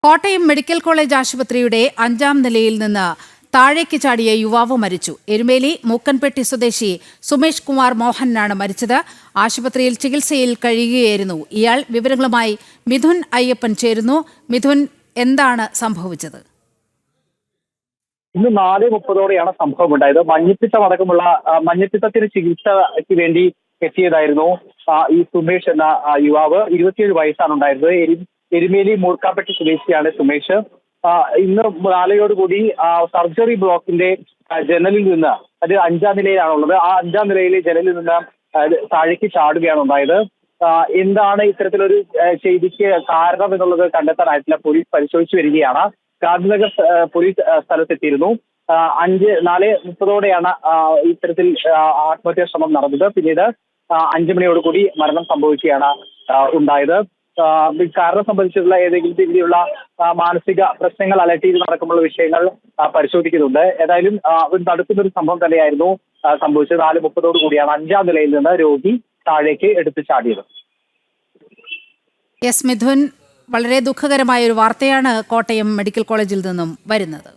Kottayam medical college ആശുപത്രിയുടെ 5ാം നിലയിൽ നിന്ന് താഴേക്ക് ചാടിയ യുവാവ് മരിച്ചു. എരുമേലി മൂക്കൻപെട്ടി സ്വദേശി സുമേഷ് കുമാർ മോഹനാണ് മരിച്ചത്. ആശുപത്രിയിൽ ചികിത്സയിൽ കഴിയുകയായിരുന്നു ഇയാൾ. വിവരങ്ങളുമായി മിഥുൻ അയ്യപ്പൻ ചേരുന്നു. മിഥുൻ, എന്താണ് സംഭവിച്ചത്? ഇന്ന് 4:30 സംഭവം ഉണ്ടായത്. മഞ്ഞപ്പിത്തത്തിന് ചികിത്സയ്ക്ക് വേണ്ടി എത്തിയതായിരുന്നു ഈ സുമേഷ് എന്ന യുവാവ്. 27 വയസ്സാണ് ഉണ്ടായിരുന്നത്. എരുമേലി മൂർക്കാപ്പെട്ടി സ്വദേശിയാണ് സുമേഷ്. ഇന്ന് 4:00 സർജറി ബ്ലോക്കിന്റെ ജനലിൽ നിന്ന്, അത് 5ാം നിലയിലാണുള്ളത്, ആ 5ാം നിലയിലെ ജനലിൽ നിന്ന് താഴേക്ക് ചാടുകയാണ് ഉണ്ടായത്. എന്താണ് ഇത്തരത്തിലൊരു ചെയ്തിക്ക് കാരണം എന്നുള്ളത് കണ്ടെത്താനായിട്ടില്ല. പോലീസ് പരിശോധിച്ചു വരികയാണ്. ഗാന്ധിനഗർ പോലീസ് സ്ഥലത്തെത്തിയിരുന്നു. 4:30 ഇത്തരത്തിൽ ആത്മഹത്യാ ശ്രമം നടന്നത്. പിന്നീട് 5 മണിയോടുകൂടി മരണം സംഭവിക്കുകയാണ് ഉണ്ടായത്. കാരണം സംബന്ധിച്ചിട്ടുള്ള ഏതെങ്കിലും രീതിയിലുള്ള മാനസിക പ്രശ്നങ്ങൾ അലട്ടിയിരുന്നടക്കമുള്ള വിഷയങ്ങൾ പരിശോധിക്കുന്നുണ്ട്. ഏതായാലും നടക്കുന്ന ഒരു സംഭവം തന്നെയായിരുന്നു സംഭവിച്ചത്. 4:30 5ാം നിലയിൽ നിന്ന് രോഗി താഴേക്ക് എടുത്തു ചാടിയത്. മിഥുൻ, വളരെ ദുഃഖകരമായ ഒരു വാർത്തയാണ് കോട്ടയം മെഡിക്കൽ കോളേജിൽ നിന്നും വരുന്നത്.